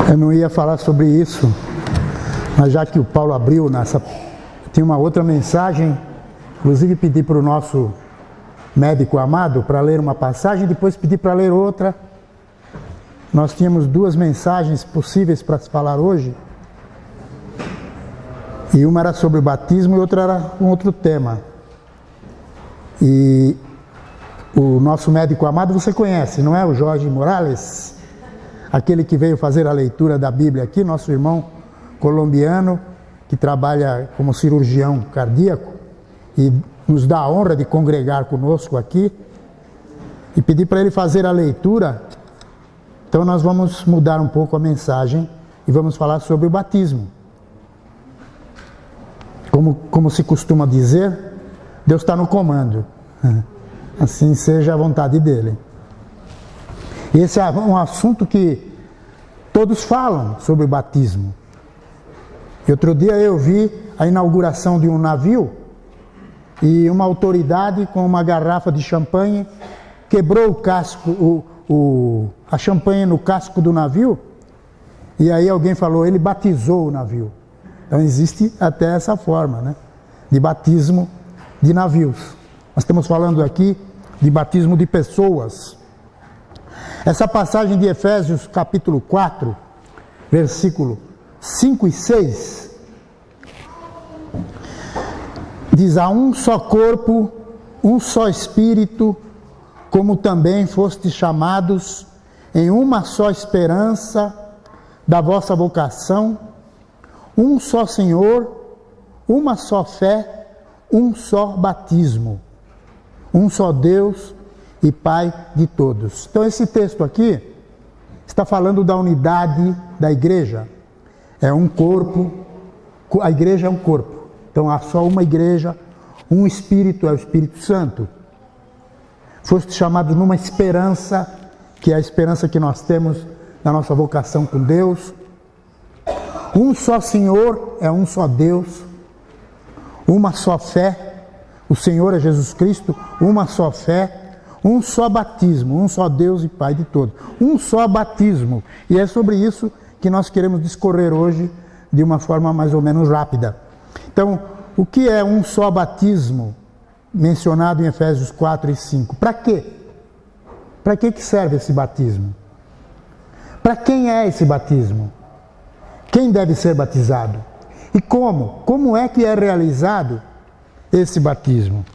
Eu não ia falar sobre isso, mas já que o Paulo abriu tem uma outra mensagem, inclusive pedi para o nosso médico amado para ler uma passagem, depois pedi para ler outra. Nós tínhamos duas mensagens possíveis para se falar hoje, e uma era sobre o batismo e outra era um outro tema. E o nosso médico amado você conhece, não é? O Jorge Morales, aquele que veio fazer a leitura da Bíblia aqui, nosso irmão colombiano, que trabalha como cirurgião cardíaco e nos dá a honra de congregar conosco aqui. E pedi para ele fazer a leitura. Então nós vamos mudar um pouco a mensagem e vamos falar sobre o batismo. Como se costuma dizer, Deus está no comando. Assim seja a vontade dele. Esse é um assunto que todos falam sobre o batismo. E outro dia eu vi a inauguração de um navio e uma autoridade com uma garrafa de champanhe quebrou o casco, a champanhe no casco do navio, e aí alguém falou, ele batizou o navio. Então existe até essa forma, né, de batismo de navios. Nós estamos falando aqui de batismo de pessoas. Essa passagem de Efésios capítulo 4, versículo 5 e 6, diz: há um só corpo, um só Espírito, como também fostes chamados em uma só esperança da vossa vocação, um só Senhor, uma só fé, um só batismo, um só Deus e Pai de todos. Então esse texto aqui está falando da unidade da igreja. É um corpo, a igreja é um corpo. Então há só uma igreja, um Espírito, é o Espírito Santo. Foste chamados numa esperança, que é a esperança que nós temos na nossa vocação com Deus. Um só Senhor, é um só Deus. Uma só fé, o Senhor é Jesus Cristo, uma só fé. Um só batismo, um só Deus e Pai de todos. Um só batismo. E é sobre isso que nós queremos discorrer hoje de uma forma mais ou menos rápida. Então, o que é um só batismo mencionado em Efésios 4 e 5? Para quê? Para que serve esse batismo? Para quem é esse batismo? Quem deve ser batizado? E como? Como é que é realizado esse batismo?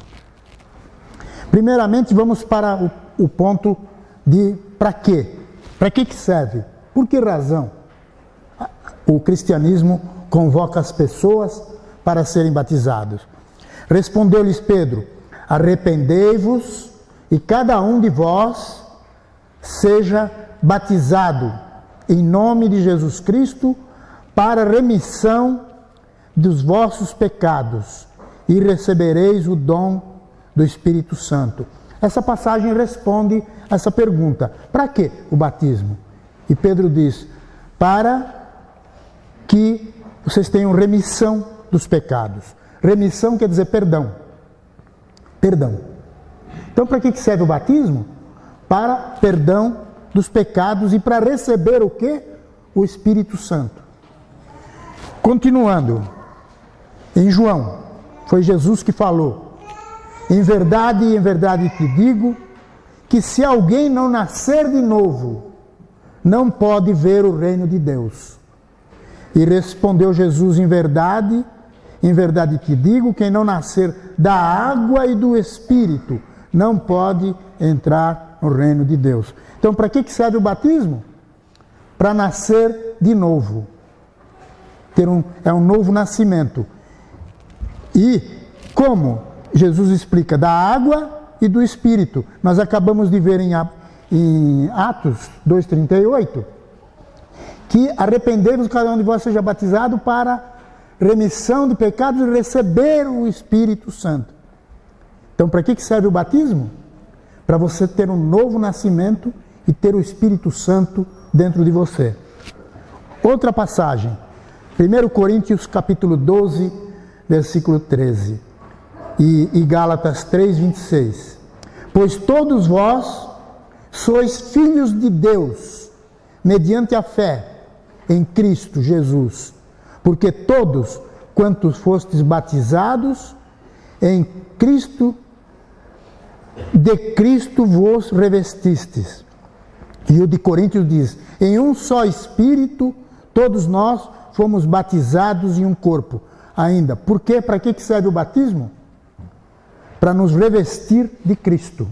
Primeiramente, vamos para o ponto de para quê? Para que serve? Por que razão o cristianismo convoca as pessoas para serem batizados? Respondeu-lhes Pedro: arrependei-vos e cada um de vós seja batizado em nome de Jesus Cristo para remissão dos vossos pecados e recebereis o dom do Espírito Santo. Essa passagem responde essa pergunta: para que o batismo? E Pedro diz: para que vocês tenham remissão dos pecados. Remissão quer dizer perdão. Perdão. Então para que serve o batismo? Para perdão dos pecados e para receber o quê? O Espírito Santo. Continuando, em João, foi Jesus que falou: em verdade te digo, que se alguém não nascer de novo, não pode ver o reino de Deus. E respondeu Jesus: em verdade te digo, quem não nascer da água e do Espírito, não pode entrar no reino de Deus. Então, para que serve o batismo? Para nascer de novo. É um novo nascimento. E como? Jesus explica: da água e do Espírito. Nós acabamos de ver em Atos 2,38, que arrependei-vos, cada um de vós seja batizado para remissão de pecados e receber o Espírito Santo. Então, para que serve o batismo? Para você ter um novo nascimento e ter o Espírito Santo dentro de você. Outra passagem, 1 Coríntios capítulo 12, versículo 13. E Gálatas 3:26. Pois todos vós sois filhos de Deus, mediante a fé, em Cristo Jesus. Porque todos quantos fostes batizados em Cristo, de Cristo vos revestistes. E o de Coríntios diz: em um só Espírito, todos nós fomos batizados em um corpo. Ainda, por quê? Para que serve o batismo? Para nos revestir de Cristo.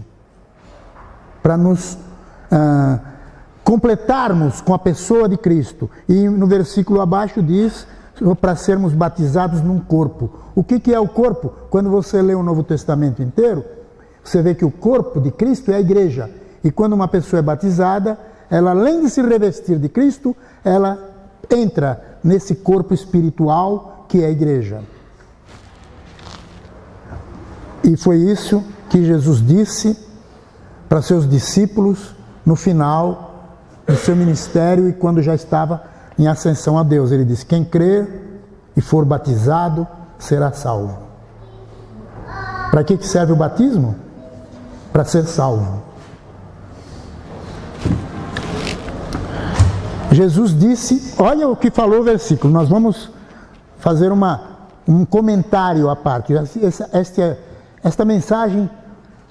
Para nos completarmos com a pessoa de Cristo. E no versículo abaixo diz, para sermos batizados num corpo. O que é o corpo? Quando você lê o Novo Testamento inteiro, você vê que o corpo de Cristo é a igreja. E quando uma pessoa é batizada, ela, além de se revestir de Cristo, ela entra nesse corpo espiritual que é a igreja. E foi isso que Jesus disse para seus discípulos no final do seu ministério e quando já estava em ascensão a Deus. Ele disse: quem crer e for batizado será salvo. Para que serve o batismo? Para ser salvo. Jesus disse, olha o que falou o versículo, nós vamos fazer um comentário à parte. Esta mensagem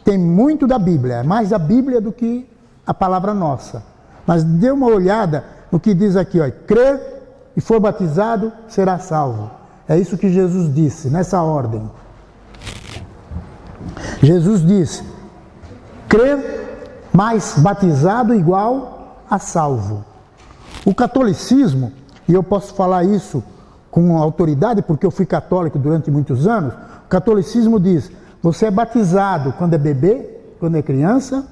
tem muito da Bíblia, é mais a Bíblia do que a palavra nossa. Mas dê uma olhada no que diz aqui, ó, crer e for batizado será salvo. É isso que Jesus disse, nessa ordem. Jesus disse, crer mais batizado igual a salvo. O catolicismo, e eu posso falar isso com autoridade porque eu fui católico durante muitos anos, o catolicismo diz, você é batizado quando é bebê, quando é criança,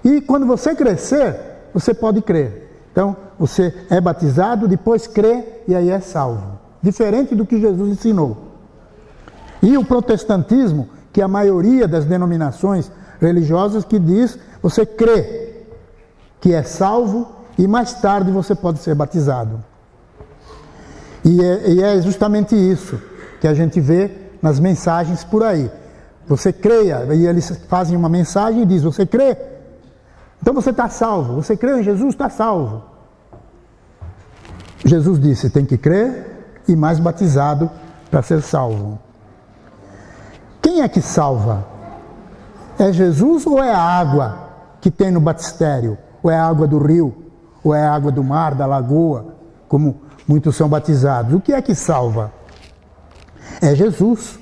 e quando você crescer, você pode crer. Então, você é batizado, depois crê e aí é salvo. Diferente do que Jesus ensinou. E o protestantismo, que é a maioria das denominações religiosas, que diz, você crê que é salvo e mais tarde você pode ser batizado. E é justamente isso que a gente vê nas mensagens por aí. Você creia, e eles fazem uma mensagem e diz, você crê? Então você está salvo. Você crê em Jesus, está salvo. Jesus disse, tem que crer e mais batizado para ser salvo. Quem é que salva? É Jesus ou é a água que tem no batistério? Ou é a água do rio? Ou é a água do mar, da lagoa? Como muitos são batizados. O que é que salva? É Jesus.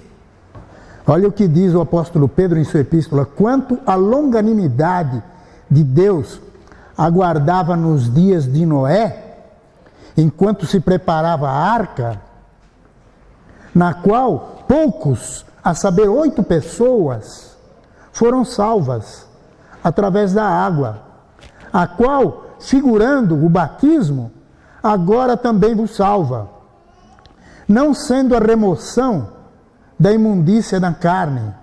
Olha o que diz o apóstolo Pedro em sua epístola. Quanto à longanimidade de Deus aguardava nos dias de Noé, enquanto se preparava a arca, na qual poucos, a saber 8 pessoas, foram salvas através da água, a qual, figurando o batismo, agora também vos salva, não sendo a remoção da imundícia da carne,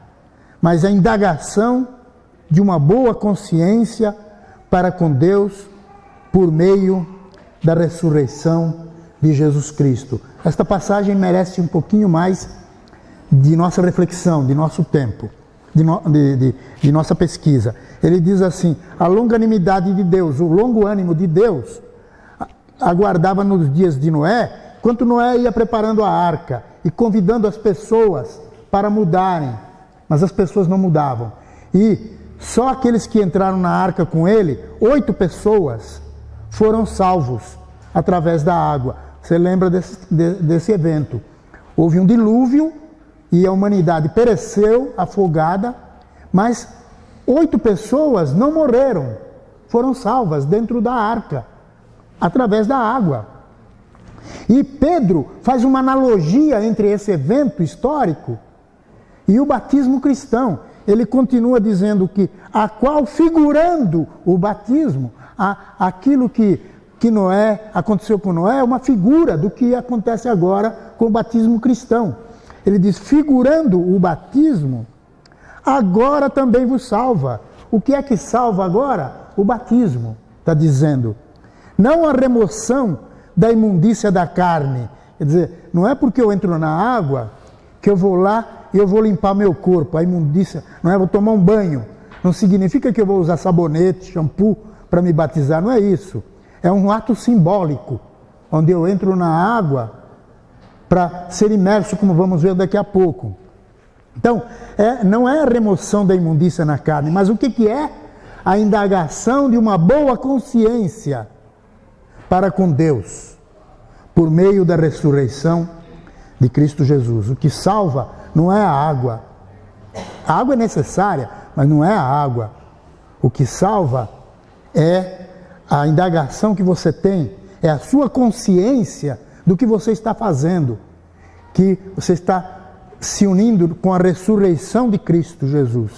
mas a indagação de uma boa consciência para com Deus por meio da ressurreição de Jesus Cristo. Esta passagem merece um pouquinho mais de nossa reflexão, de nosso tempo, de nossa pesquisa. Ele diz assim, a longanimidade de Deus, o longo ânimo de Deus, aguardava nos dias de Noé, enquanto Noé ia preparando a arca e convidando as pessoas para mudarem, mas as pessoas não mudavam. E só aqueles que entraram na arca com ele, 8 pessoas, foram salvos através da água. Você lembra desse evento? Houve um dilúvio e a humanidade pereceu afogada, mas 8 pessoas não morreram, foram salvas dentro da arca, através da água. E Pedro faz uma analogia entre esse evento histórico e o batismo cristão. Ele continua dizendo que, a qual figurando o batismo, aquilo que Noé, aconteceu com Noé, é uma figura do que acontece agora com o batismo cristão. Ele diz, figurando o batismo, agora também vos salva. O que é que salva agora? O batismo, está dizendo. Não a remoção da imundícia da carne. Quer dizer, não é porque eu entro na água que eu vou lá e eu vou limpar meu corpo, a imundícia, não é? Vou tomar um banho. Não significa que eu vou usar sabonete, shampoo para me batizar, não é isso. É um ato simbólico. onde eu entro na água para ser imerso, como vamos ver daqui a pouco. Então, não é a remoção da imundícia na carne, mas o que é? A indagação de uma boa consciência para com Deus, por meio da ressurreição de Cristo Jesus. O que salva não é a água. A água é necessária, mas não é a água. O que salva é a indagação que você tem, é a sua consciência do que você está fazendo, que você está se unindo com a ressurreição de Cristo Jesus.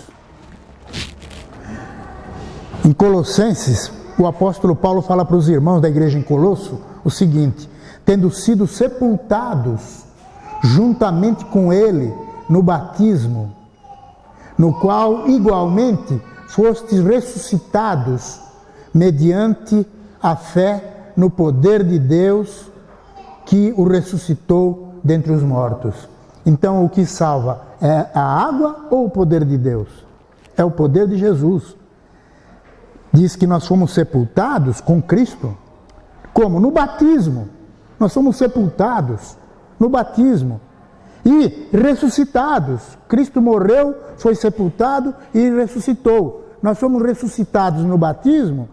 Em Colossenses, o apóstolo Paulo fala para os irmãos da igreja em Colosso o seguinte: tendo sido sepultados juntamente com ele no batismo, no qual igualmente fostes ressuscitados mediante a fé no poder de Deus que o ressuscitou dentre os mortos. Então, o que salva é a água ou o poder de Deus? É o poder de Jesus. Diz que nós fomos sepultados com Cristo. Como? No batismo. Nós somos sepultados no batismo e ressuscitados. Cristo morreu, foi sepultado e ressuscitou. Nós somos ressuscitados no batismo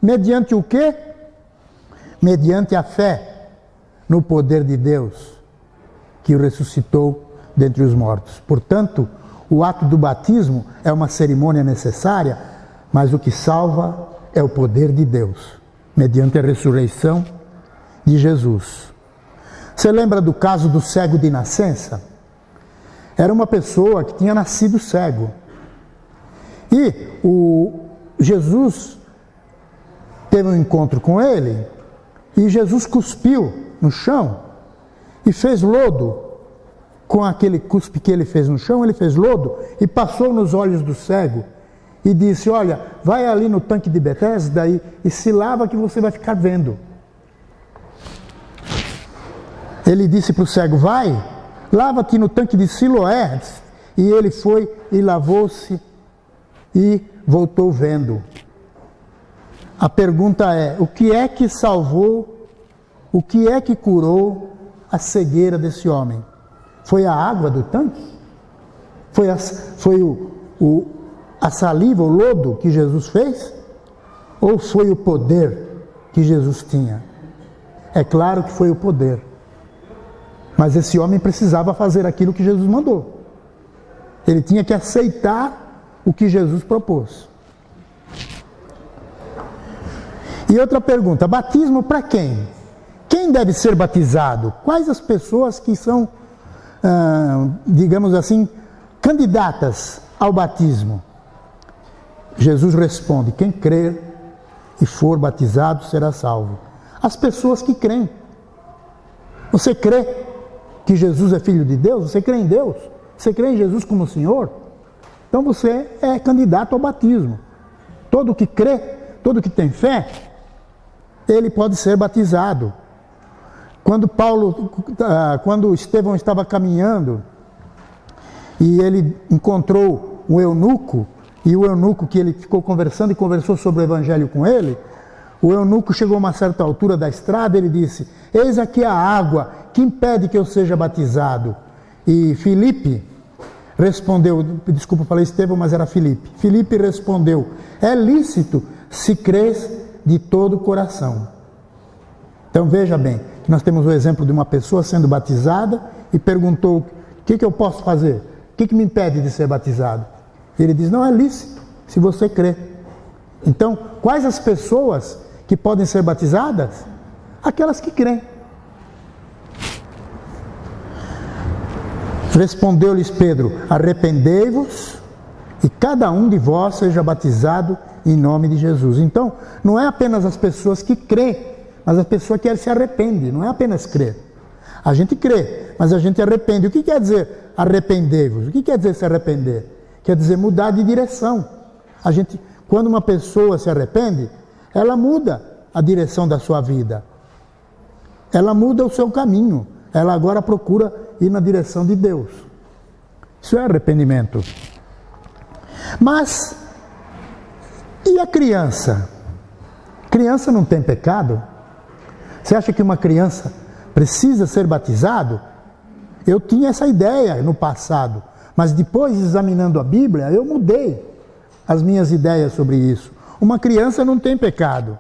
mediante o quê? Mediante a fé no poder de Deus que o ressuscitou dentre os mortos. Portanto, o ato do batismo é uma cerimônia necessária, mas o que salva é o poder de Deus, mediante a ressurreição de Jesus. Você lembra do caso do cego de nascença? Era uma pessoa que tinha nascido cego. E Jesus teve um encontro com ele, e Jesus cuspiu no chão e fez lodo. Com aquele cuspe que ele fez no chão, ele fez lodo e passou nos olhos do cego e disse: olha, vai ali no tanque de Betesda e se lava que você vai ficar vendo. Ele disse para o cego: vai, lava-te no tanque de Siloé. E ele foi e lavou-se e voltou vendo. A pergunta é: o que é que salvou, o que é que curou a cegueira desse homem? Foi a água do tanque? Foi a saliva, o lodo que Jesus fez? Ou foi o poder que Jesus tinha? É claro que foi o poder. Mas esse homem precisava fazer aquilo que Jesus mandou. Ele tinha que aceitar o que Jesus propôs. E outra pergunta: batismo para quem? Quem deve ser batizado? Quais as pessoas que são, digamos assim, candidatas ao batismo? Jesus responde: quem crer e for batizado será salvo. As pessoas que creem. Você crê que Jesus é Filho de Deus? Você crê em Deus? Você crê em Jesus como Senhor? Então você é candidato ao batismo. Todo que crê, todo que tem fé, ele pode ser batizado. Quando Estevão estava caminhando e ele encontrou um eunuco, e o eunuco que ele ficou conversando e conversou sobre o evangelho com ele, o eunuco chegou a uma certa altura da estrada, ele disse: eis aqui a água, que impede que eu seja batizado? E Filipe respondeu, desculpa, falei Estevão, mas era Filipe. Filipe respondeu: é lícito se crês de todo o coração. Então veja bem, que nós temos o exemplo de uma pessoa sendo batizada e perguntou: o que eu posso fazer? O que me impede de ser batizado? Ele diz: não, é lícito, se você crê. Então, quais as pessoas que podem ser batizadas? Aquelas que creem. Respondeu-lhes Pedro: arrependei-vos e cada um de vós seja batizado em nome de Jesus. Então, não é apenas as pessoas que creem, mas a pessoa que se arrepende, não é apenas crer. A gente crê, mas a gente arrepende. O que quer dizer arrependei-vos? O que quer dizer se arrepender? Quer dizer mudar de direção. Quando uma pessoa se arrepende, ela muda a direção da sua vida. Ela muda o seu caminho. Ela agora procura ir na direção de Deus. Isso é arrependimento. Mas, e a criança? Criança não tem pecado? Você acha que uma criança precisa ser batizado? Eu tinha essa ideia no passado, mas depois, examinando a Bíblia, eu mudei as minhas ideias sobre isso. Uma criança não tem pecado.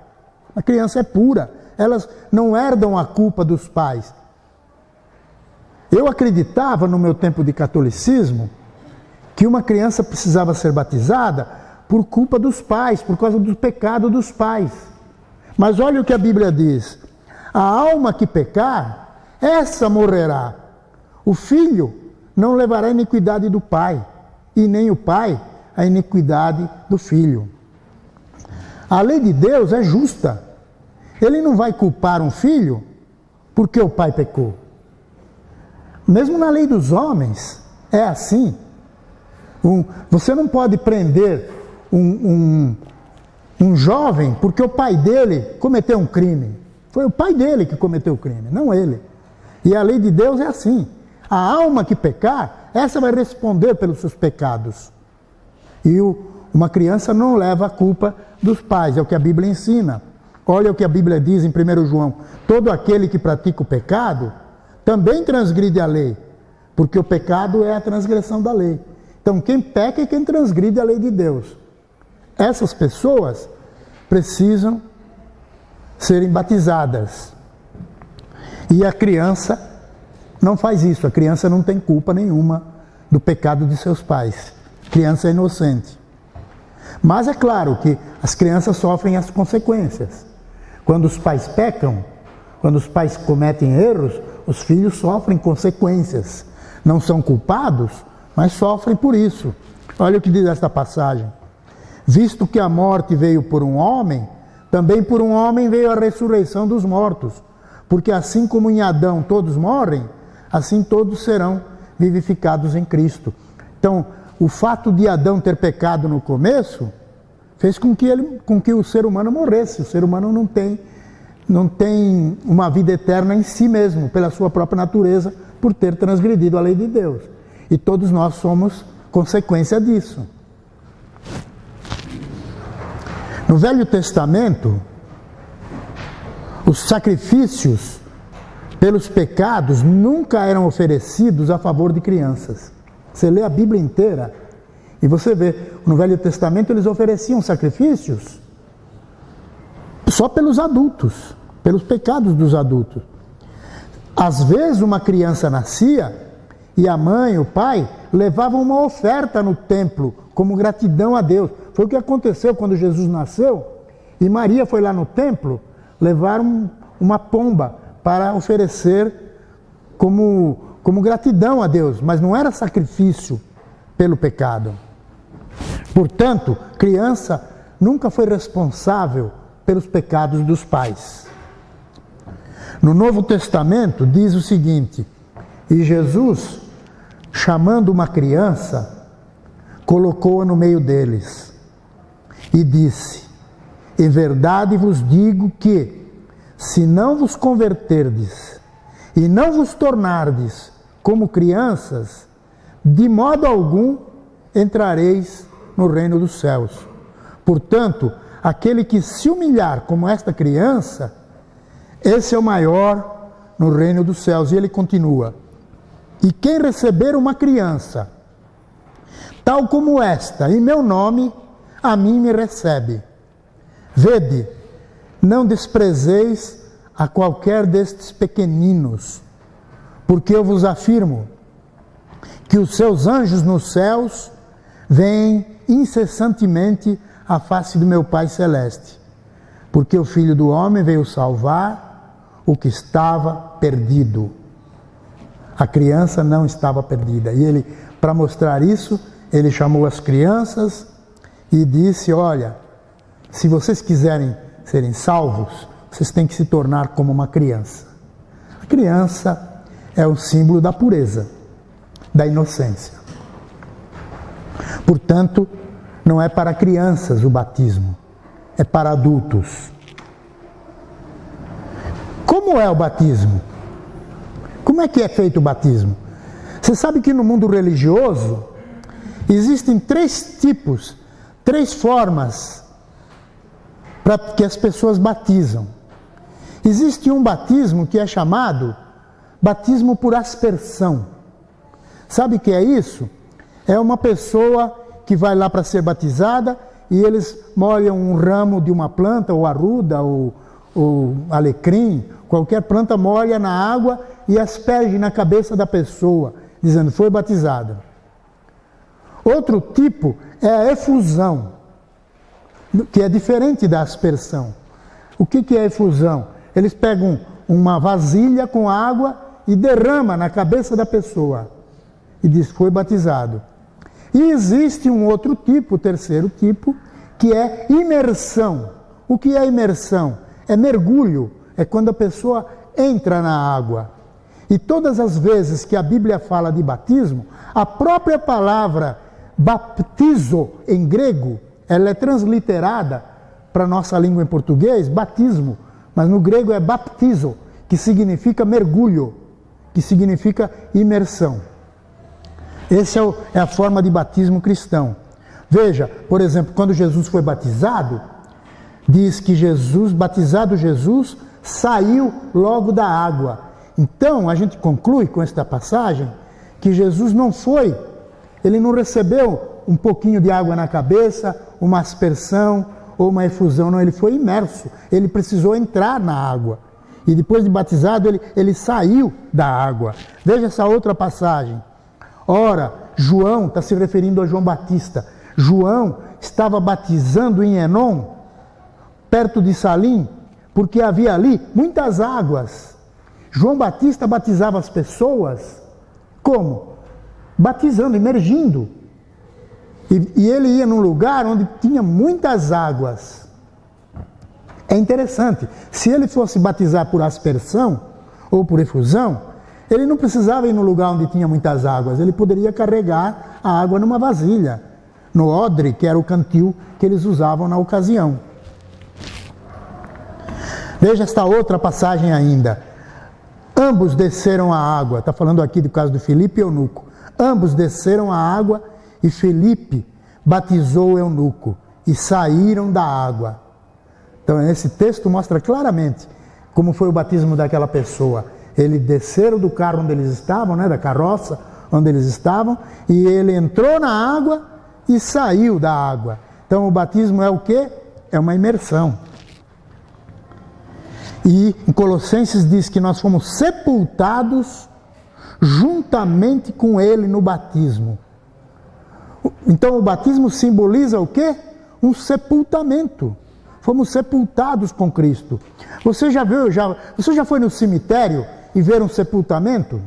A criança é pura. Elas não herdam a culpa dos pais. Eu acreditava, no meu tempo de catolicismo, que uma criança precisava ser batizada por culpa dos pais, por causa do pecado dos pais. Mas olha o que a Bíblia diz. A alma que pecar, essa morrerá. O filho não levará a iniquidade do pai, e nem o pai a iniquidade do filho. A lei de Deus é justa. Ele não vai culpar um filho porque o pai pecou. Mesmo na lei dos homens, é assim. Você não pode prender um jovem porque o pai dele cometeu um crime. Foi o pai dele que cometeu o crime, não ele. E a lei de Deus é assim. A alma que pecar, essa vai responder pelos seus pecados. E uma criança não leva a culpa dos pais, é o que a Bíblia ensina. Olha o que a Bíblia diz em 1 João. Todo aquele que pratica o pecado também transgride a lei, porque o pecado é a transgressão da lei. Então quem peca é quem transgride a lei de Deus. Essas pessoas precisam serem batizadas. E a criança não faz isso. A criança não tem culpa nenhuma do pecado de seus pais. A criança é inocente. Mas é claro que as crianças sofrem as consequências. Quando os pais pecam, quando os pais cometem erros, os filhos sofrem consequências. Não são culpados, mas sofrem por isso. Olha o que diz esta passagem. Visto que a morte veio por um homem, também por um homem veio a ressurreição dos mortos. Porque assim como em Adão todos morrem, assim todos serão vivificados em Cristo. Então, o fato de Adão ter pecado no começo fez com que o ser humano morresse. O ser humano não tem uma vida eterna em si mesmo, pela sua própria natureza, por ter transgredido a lei de Deus. E todos nós somos consequência disso. No Velho Testamento, os sacrifícios pelos pecados nunca eram oferecidos a favor de crianças. Você lê a Bíblia inteira e você vê, no Velho Testamento eles ofereciam sacrifícios só pelos adultos, pelos pecados dos adultos. Às vezes uma criança nascia e a mãe, o pai, levavam uma oferta no templo como gratidão a Deus. Foi o que aconteceu quando Jesus nasceu e Maria foi lá no templo levar uma pomba para oferecer como gratidão a Deus, mas não era sacrifício pelo pecado. Portanto, criança nunca foi responsável pelos pecados dos pais. No Novo Testamento diz o seguinte: e Jesus, chamando uma criança, colocou-a no meio deles e disse: em verdade vos digo que, se não vos converterdes e não vos tornardes como crianças, de modo algum entrareis no reino dos céus. Portanto, aquele que se humilhar como esta criança, esse é o maior no reino dos céus. E ele continua: e quem receber uma criança, tal como esta, em meu nome, a mim me recebe. Vede, não desprezeis a qualquer destes pequeninos, porque eu vos afirmo que os seus anjos nos céus veem incessantemente a face do meu Pai Celeste, porque o Filho do Homem veio salvar o que estava perdido. A criança não estava perdida. E ele, para mostrar isso, ele chamou as crianças e disse: olha, se vocês quiserem serem salvos, vocês têm que se tornar como uma criança. A criança é o símbolo da pureza, da inocência. Portanto, não é para crianças o batismo, é para adultos. Como é o batismo? Como é que é feito o batismo? Você sabe que no mundo religioso existem três formas para que as pessoas batizam. Existe um batismo que é chamado batismo por aspersão. Sabe o que é isso? É uma pessoa que vai lá para ser batizada e eles molham um ramo de uma planta, ou arruda, ou alecrim, qualquer planta molha na água e asperge na cabeça da pessoa, dizendo, foi batizada. Outro tipo é a efusão, que é diferente da aspersão. O que é a efusão? Eles pegam uma vasilha com água e derrama na cabeça da pessoa e diz, foi batizado. E existe um outro tipo, o terceiro tipo, que é imersão. O que é imersão? É mergulho, é quando a pessoa entra na água. E todas as vezes que a Bíblia fala de batismo, a própria palavra baptizo em grego, ela é transliterada para a nossa língua em português, batismo, mas no grego é baptizo, que significa mergulho, que significa imersão. Essa é a forma de batismo cristão. Veja, por exemplo, quando Jesus foi batizado, diz que Jesus, batizado Jesus, saiu logo da água. Então, a gente conclui com esta passagem que Jesus não foi, ele não recebeu um pouquinho de água na cabeça, uma aspersão ou uma efusão, não, ele foi imerso, ele precisou entrar na água. E depois de batizado, ele saiu da água. Veja essa outra passagem. Ora, João está se referindo a João Batista. João estava batizando em Enom, perto de Salim, porque havia ali muitas águas. João Batista batizava as pessoas, como? Batizando, imergindo. E ele ia num lugar onde tinha muitas águas. É interessante, se ele fosse batizar por aspersão ou por efusão, ele não precisava ir no lugar onde tinha muitas águas, ele poderia carregar a água numa vasilha, no odre, que era o cantil que eles usavam na ocasião. Veja esta outra passagem ainda. Ambos desceram a água, está falando aqui do caso de Filipe e Eunuco. Ambos desceram a água e Filipe batizou o eunuco e saíram da água. Então esse texto mostra claramente como foi o batismo daquela pessoa. Eles desceram do carro onde eles estavam, né, da carroça onde eles estavam, e ele entrou na água e saiu da água. Então o batismo é o quê? É uma imersão. E em Colossenses diz que nós fomos sepultados juntamente com ele no batismo. Então o batismo simboliza o quê? Um sepultamento. Fomos sepultados com Cristo. Você já foi no cemitério e ver um sepultamento?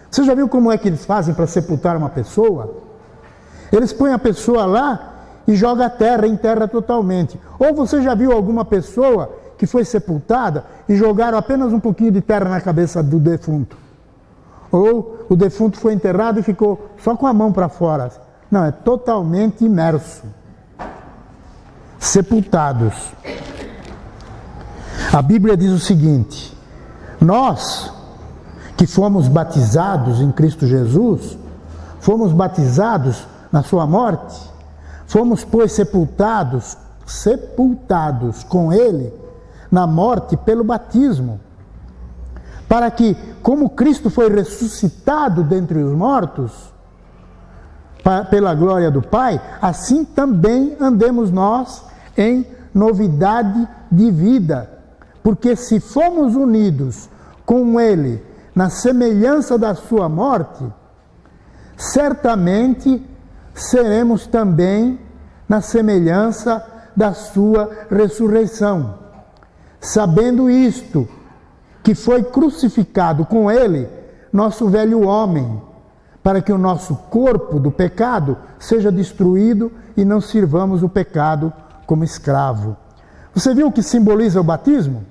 Você já viu como é que eles fazem para sepultar uma pessoa? Eles põem a pessoa lá e jogam a terra, enterra totalmente. Ou você já viu alguma pessoa que foi sepultada e jogaram apenas um pouquinho de terra na cabeça do defunto? Ou o defunto foi enterrado e ficou só com a mão para fora? Não, é totalmente imerso. Sepultados. A Bíblia diz o seguinte: nós que fomos batizados em Cristo Jesus, fomos batizados na sua morte, fomos, pois, sepultados com Ele na morte pelo batismo, para que, como Cristo foi ressuscitado dentre os mortos, pela glória do Pai, assim também andemos nós em novidade de vida. Porque se fomos unidos com Ele na semelhança da sua morte, certamente seremos também na semelhança da sua ressurreição. Sabendo isto, que foi crucificado com Ele nosso velho homem, para que o nosso corpo do pecado seja destruído e não sirvamos o pecado como escravo. Você viu o que simboliza o batismo?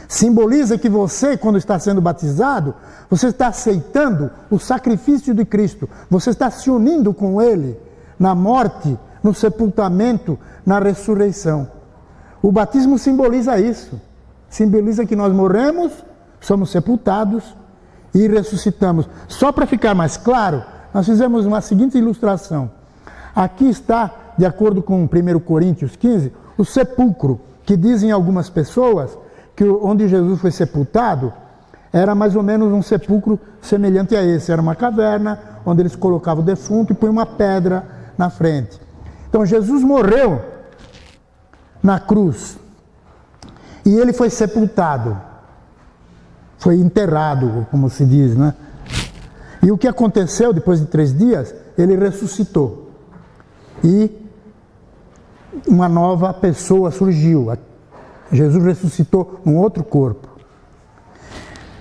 Simboliza que você, quando está sendo batizado, você está aceitando o sacrifício de Cristo. Você está se unindo com Ele na morte, no sepultamento, na ressurreição. O batismo simboliza isso. Simboliza que nós morremos, somos sepultados e ressuscitamos. Só para ficar mais claro, nós fizemos uma seguinte ilustração. Aqui está, de acordo com 1 Coríntios 15, o sepulcro, que dizem algumas pessoas que onde Jesus foi sepultado era mais ou menos um sepulcro semelhante a esse. Era uma caverna onde eles colocavam o defunto e põem uma pedra na frente. Então Jesus morreu na cruz e ele foi sepultado, foi enterrado, como se diz, né? E o que aconteceu depois de 3 dias? Ele ressuscitou e uma nova pessoa surgiu. Jesus ressuscitou num outro corpo.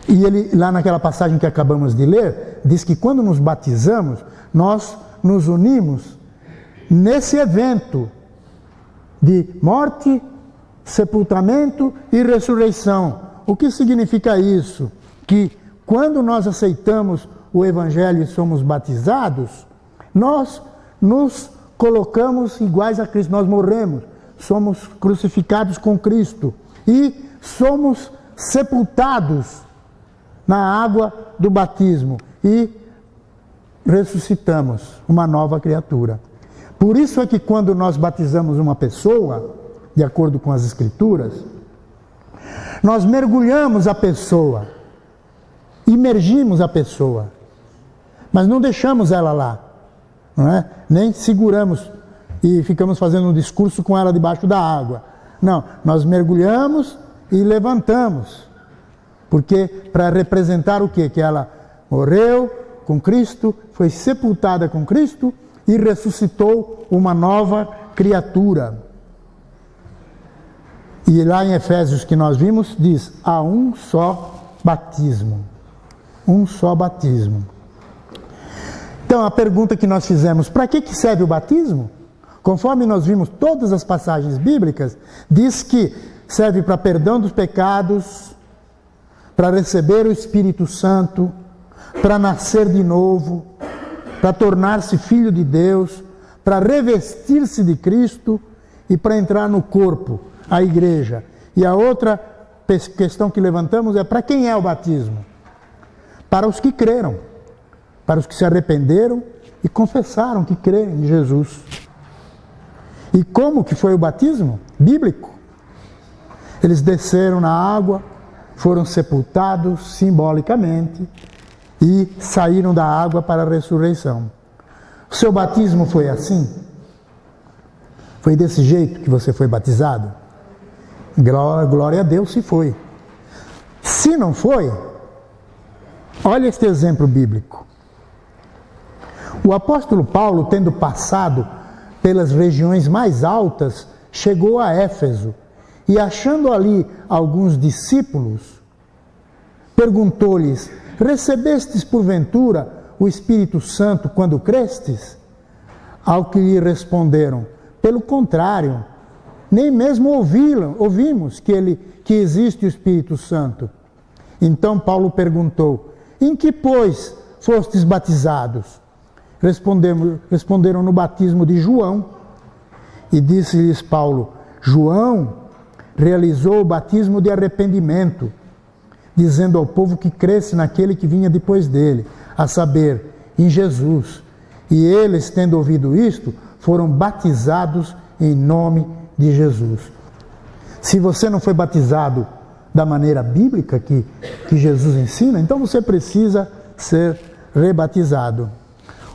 E ele, lá naquela passagem que acabamos de ler, diz que quando nos batizamos, nós nos unimos nesse evento de morte, sepultamento e ressurreição. O que significa isso? Que quando nós aceitamos o Evangelho e somos batizados, nós nos colocamos iguais a Cristo, nós morremos, somos crucificados com Cristo e somos sepultados na água do batismo e ressuscitamos uma nova criatura. Por isso é que quando nós batizamos uma pessoa, de acordo com as Escrituras, nós mergulhamos a pessoa, imergimos a pessoa, mas não deixamos ela lá, não é? Nem seguramos e ficamos fazendo um discurso com ela debaixo da água. Não, nós mergulhamos e levantamos, porque para representar o quê? Que ela morreu com Cristo, foi sepultada com Cristo e ressuscitou uma nova criatura. E lá em Efésios que nós vimos, diz, há um só batismo. Um só batismo. Então a pergunta que nós fizemos, para que serve o batismo? Conforme nós vimos todas as passagens bíblicas, diz que serve para perdão dos pecados, para receber o Espírito Santo, para nascer de novo, para tornar-se filho de Deus, para revestir-se de Cristo e para entrar no corpo, a igreja. E a outra questão que levantamos é para quem é o batismo? Para os que creram, para os que se arrependeram e confessaram que creem em Jesus. E como que foi o batismo? Bíblico. Eles desceram na água, foram sepultados simbolicamente e saíram da água para a ressurreição. O seu batismo foi assim? Foi desse jeito que você foi batizado? Glória a Deus se foi. Se não foi, olha este exemplo bíblico. O apóstolo Paulo, tendo passado pelas regiões mais altas, chegou a Éfeso e, achando ali alguns discípulos, perguntou-lhes: recebestes porventura o Espírito Santo quando crestes? Ao que lhe responderam: pelo contrário, nem mesmo ouvimos que existe o Espírito Santo. Então Paulo perguntou: em que, pois, fostes batizados? Responderam: no batismo de João. E disse-lhes Paulo: João realizou o batismo de arrependimento, dizendo ao povo que cresce naquele que vinha depois dele, a saber, em Jesus. E eles, tendo ouvido isto, foram batizados em nome de Jesus. Se você não foi batizado da maneira bíblica que Jesus ensina, então você precisa ser rebatizado.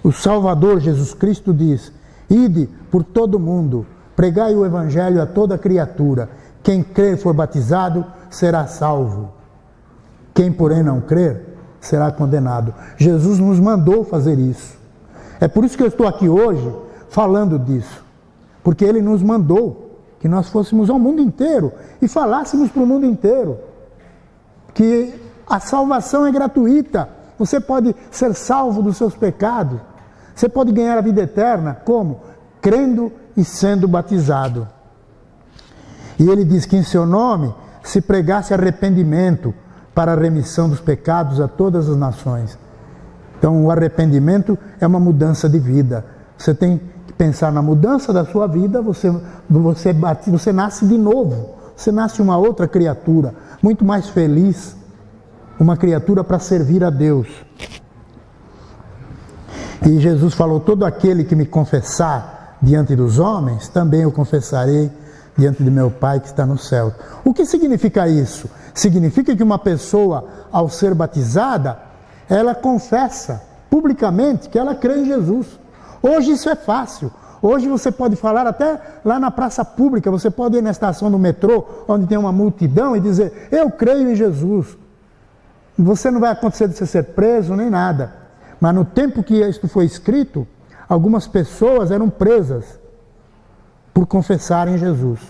O Salvador Jesus Cristo diz: ide por todo o mundo, pregai o Evangelho a toda criatura. Quem crer e for batizado será salvo. Quem, porém, não crer será condenado. Jesus nos mandou fazer isso. É por isso que eu estou aqui hoje falando disso. Porque Ele nos mandou que nós fôssemos ao mundo inteiro e falássemos para o mundo inteiro que a salvação é gratuita. Você pode ser salvo dos seus pecados. Você pode ganhar a vida eterna. Como? Crendo e sendo batizado. E ele diz que em seu nome se pregasse arrependimento para a remissão dos pecados a todas as nações. Então o arrependimento é uma mudança de vida. Você tem que pensar na mudança da sua vida, você nasce de novo. Você nasce uma outra criatura, muito mais feliz. Uma criatura para servir a Deus. E Jesus falou: todo aquele que me confessar diante dos homens, também eu confessarei diante de meu Pai que está no céu. O que significa isso? Significa que uma pessoa, ao ser batizada, ela confessa publicamente que ela crê em Jesus. Hoje isso é fácil. Hoje você pode falar até lá na praça pública, você pode ir na estação do metrô, onde tem uma multidão, e dizer, eu creio em Jesus. Você não vai acontecer de você ser preso, nem nada. Mas no tempo que isto foi escrito, algumas pessoas eram presas por confessarem Jesus.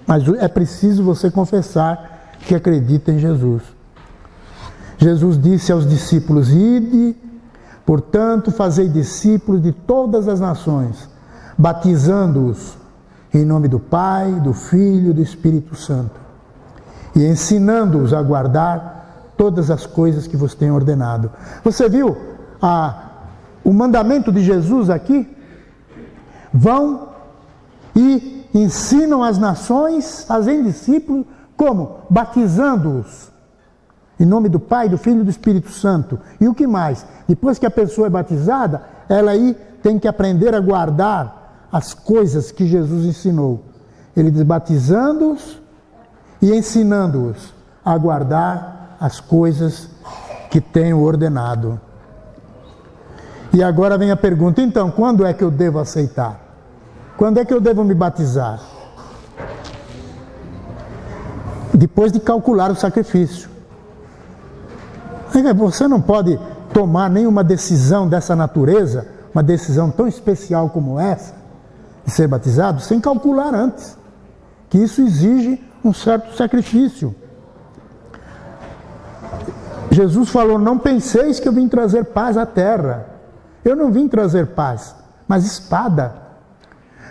Mas é preciso você confessar que acredita em Jesus. Jesus disse aos discípulos, ide, portanto, fazei discípulos de todas as nações, batizando-os em nome do Pai, do Filho e do Espírito Santo, e ensinando-os a guardar todas as coisas que vos tenho ordenado. Você viu o mandamento de Jesus aqui? Vão e ensinam as nações, fazem discípulos, como? Batizando-os em nome do Pai, do Filho e do Espírito Santo. E o que mais? Depois que a pessoa é batizada, ela aí tem que aprender a guardar as coisas que Jesus ensinou. Ele diz, batizando-os e ensinando-os a guardar as coisas que tenho ordenado. E agora vem a pergunta, então, quando é que eu devo aceitar? Quando é que eu devo me batizar? Depois de calcular o sacrifício. Você não pode tomar nenhuma decisão dessa natureza, uma decisão tão especial como essa, de ser batizado, sem calcular antes, que isso exige um certo sacrifício. Jesus falou, não penseis que eu vim trazer paz à terra. Eu não vim trazer paz, mas espada.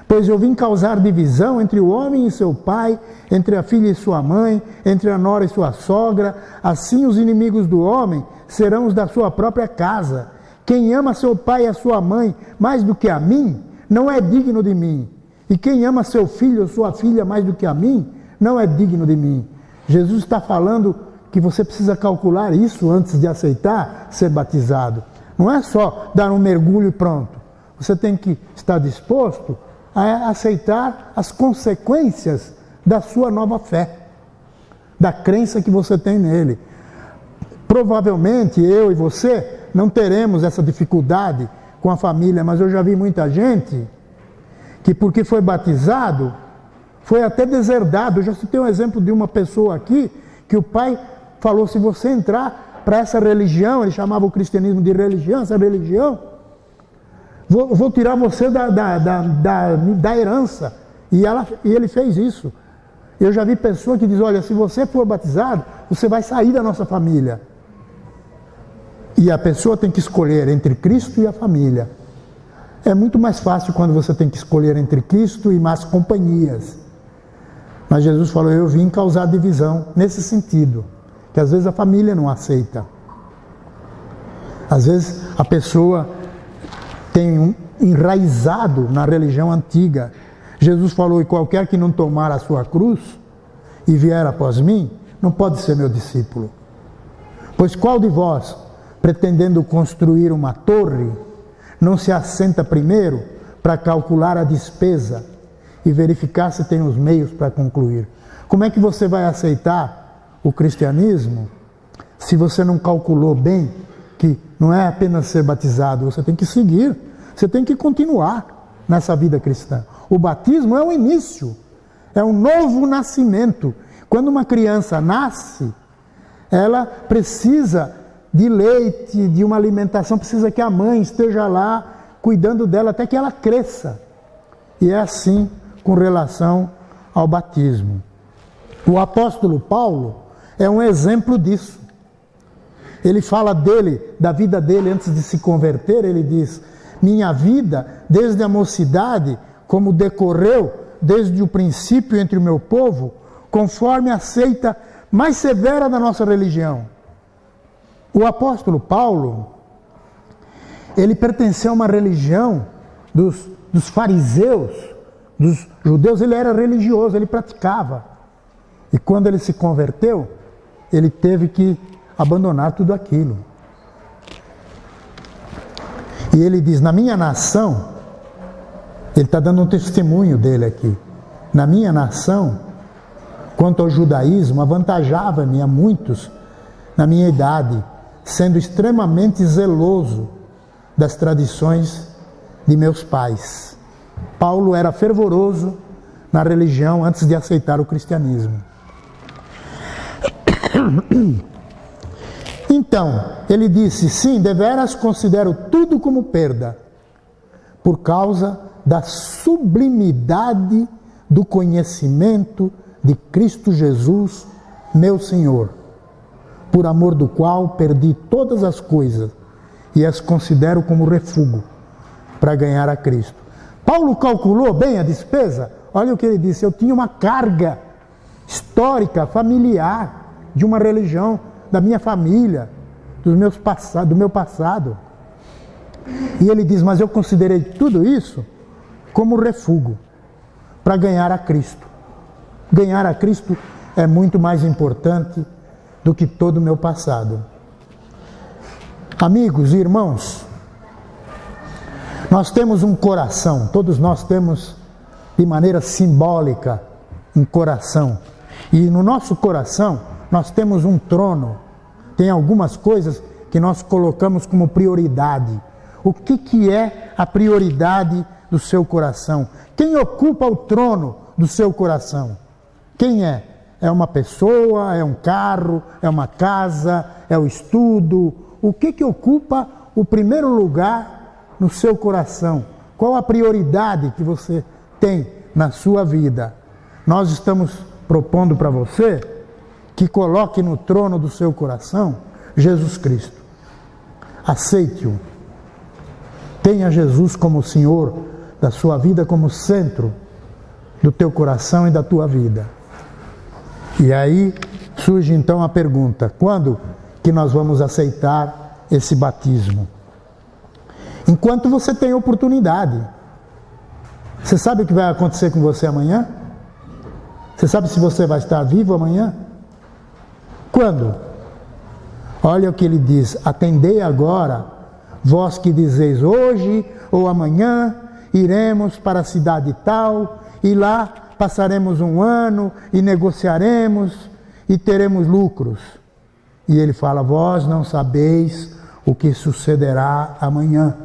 Pois eu vim causar divisão entre o homem e seu pai, entre a filha e sua mãe, entre a nora e sua sogra. Assim os inimigos do homem serão os da sua própria casa. Quem ama seu pai e a sua mãe mais do que a mim, não é digno de mim. E quem ama seu filho ou sua filha mais do que a mim, não é digno de mim. Jesus está falando que você precisa calcular isso antes de aceitar ser batizado. Não é só dar um mergulho e pronto. Você tem que estar disposto a aceitar as consequências da sua nova fé, da crença que você tem nele. Provavelmente eu e você não teremos essa dificuldade com a família, mas eu já vi muita gente que porque foi batizado, foi até deserdado. Eu já citei um exemplo de uma pessoa aqui, que o pai falou, se você entrar para essa religião, ele chamava o cristianismo de religião, essa religião, vou tirar você da herança. E ele fez isso. Eu já vi pessoa que diz, olha, se você for batizado, você vai sair da nossa família. E a pessoa tem que escolher entre Cristo e a família. É muito mais fácil quando você tem que escolher entre Cristo e más companhias. Mas Jesus falou, eu vim causar divisão nesse sentido, que às vezes a família não aceita. Às vezes a pessoa tem enraizado na religião antiga. Jesus falou, e qualquer que não tomar a sua cruz e vier após mim, não pode ser meu discípulo. Pois qual de vós, pretendendo construir uma torre, não se assenta primeiro para calcular a despesa e verificar se tem os meios para concluir? Como é que você vai aceitar o cristianismo se você não calculou bem que não é apenas ser batizado, você tem que seguir, você tem que continuar nessa vida cristã. O batismo é o início, é um novo nascimento. Quando uma criança nasce, ela precisa de leite, de uma alimentação, precisa que a mãe esteja lá cuidando dela até que ela cresça. E é assim com relação ao batismo. O apóstolo Paulo é um exemplo disso. Ele fala da vida dele antes de se converter, ele diz, minha vida, desde a mocidade, como decorreu desde o princípio entre o meu povo, conforme a seita mais severa da nossa religião. O apóstolo Paulo, ele pertenceu a uma religião dos fariseus, dos judeus. Ele era religioso, ele praticava. E quando ele se converteu, ele teve que abandonar tudo aquilo. E ele diz, na minha nação, ele está dando um testemunho dele aqui, na minha nação, quanto ao judaísmo, avantajava-me a muitos na minha idade, sendo extremamente zeloso das tradições de meus pais. Paulo era fervoroso na religião antes de aceitar o cristianismo. Então, ele disse: sim, deveras considero tudo como perda, por causa da sublimidade do conhecimento de Cristo Jesus, meu Senhor, por amor do qual perdi todas as coisas e as considero como refúgio para ganhar a Cristo. Paulo calculou bem a despesa. Olha o que ele disse: eu tinha uma carga histórica, familiar, de uma religião, da minha família, do meu passado. E ele diz: mas eu considerei tudo isso como refúgio para ganhar a Cristo. Ganhar a Cristo é muito mais importante do que todo o meu passado. Amigos e irmãos, nós temos um coração, todos nós temos de maneira simbólica um coração. E no nosso coração nós temos um trono. Tem algumas coisas que nós colocamos como prioridade. O que é a prioridade do seu coração? Quem ocupa o trono do seu coração? Quem é? É uma pessoa, é um carro, é uma casa, é o estudo? O que ocupa o primeiro lugar no seu coração? Qual a prioridade que você tem na sua vida? Nós estamos propondo para você que coloque no trono do seu coração Jesus Cristo. Aceite-o. Tenha Jesus como Senhor da sua vida, como centro do teu coração e da tua vida. E aí surge então a pergunta: quando que nós vamos aceitar esse batismo? Enquanto você tem oportunidade. Você sabe o que vai acontecer com você amanhã? Você sabe se você vai estar vivo amanhã? Quando? Olha o que ele diz: atendei agora, vós que dizeis hoje ou amanhã iremos para a cidade tal, e lá passaremos um ano e negociaremos e teremos lucros. E ele fala: vós não sabeis o que sucederá amanhã.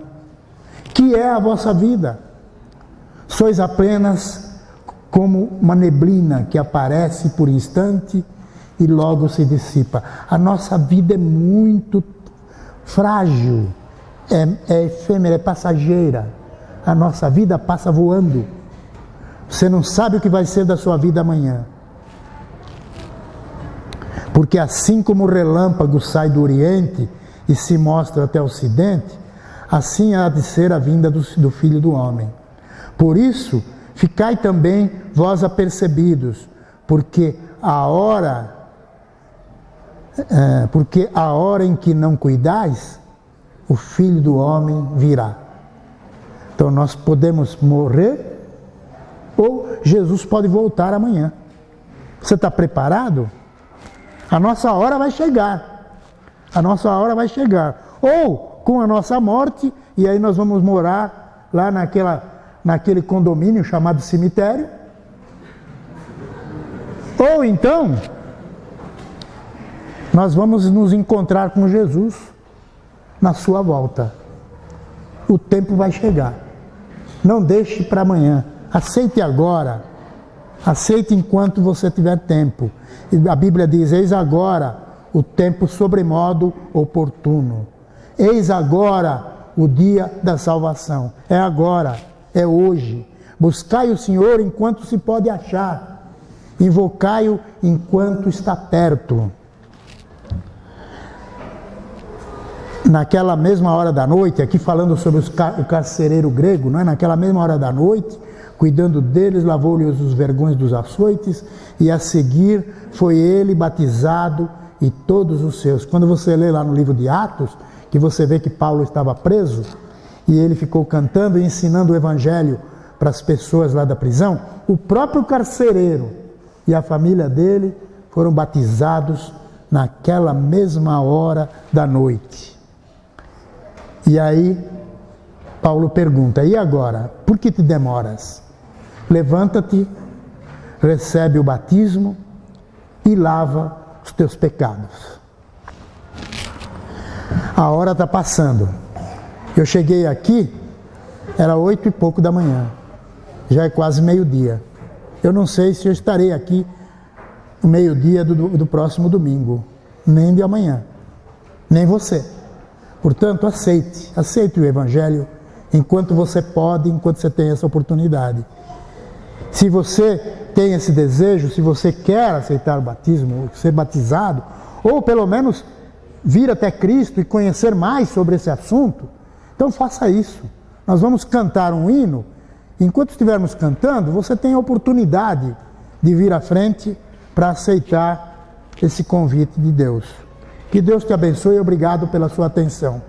Que é a vossa vida? Sois apenas como uma neblina que aparece por instante e logo se dissipa. A nossa vida é muito frágil, é efêmera, é passageira. A nossa vida passa voando. Você não sabe o que vai ser da sua vida amanhã. Porque assim como o relâmpago sai do Oriente e se mostra até o Ocidente, assim há de ser a vinda do Filho do Homem. Por isso, ficai também vós apercebidos, porque a hora em que não cuidais, o Filho do Homem virá. Então nós podemos morrer, ou Jesus pode voltar amanhã. Você está preparado? A nossa hora vai chegar. A nossa hora vai chegar. Ou com a nossa morte, e aí nós vamos morar lá naquele condomínio chamado cemitério. Ou então, nós vamos nos encontrar com Jesus na sua volta. O tempo vai chegar. Não deixe para amanhã. Aceite agora. Aceite enquanto você tiver tempo. E a Bíblia diz: eis agora o tempo sobremodo oportuno. Eis agora o dia da salvação. É agora, é hoje. Buscai o Senhor enquanto se pode achar. Invocai-o enquanto está perto. Naquela mesma hora da noite, aqui falando sobre o carcereiro grego, não é? Naquela mesma hora da noite, cuidando deles, lavou-lhes os vergões dos açoites, e a seguir foi ele batizado e todos os seus. Quando você lê lá no livro de Atos, que você vê que Paulo estava preso, e ele ficou cantando e ensinando o evangelho para as pessoas lá da prisão, o próprio carcereiro e a família dele foram batizados naquela mesma hora da noite. E aí, Paulo pergunta: e agora? Por que te demoras? Levanta-te recebe o batismo e lava os teus pecados. A hora está passando. Eu cheguei aqui, era 8 e pouco da manhã. Já é quase meio-dia. Eu não sei se eu estarei aqui no meio-dia do próximo domingo, nem de amanhã, nem você. Portanto, aceite o Evangelho enquanto você pode, enquanto você tem essa oportunidade. Se você tem esse desejo, se você quer aceitar o batismo, ser batizado, ou pelo menos vir até Cristo e conhecer mais sobre esse assunto, então faça isso. Nós vamos cantar um hino. Enquanto estivermos cantando, você tem a oportunidade de vir à frente para aceitar esse convite de Deus. Que Deus te abençoe e obrigado pela sua atenção.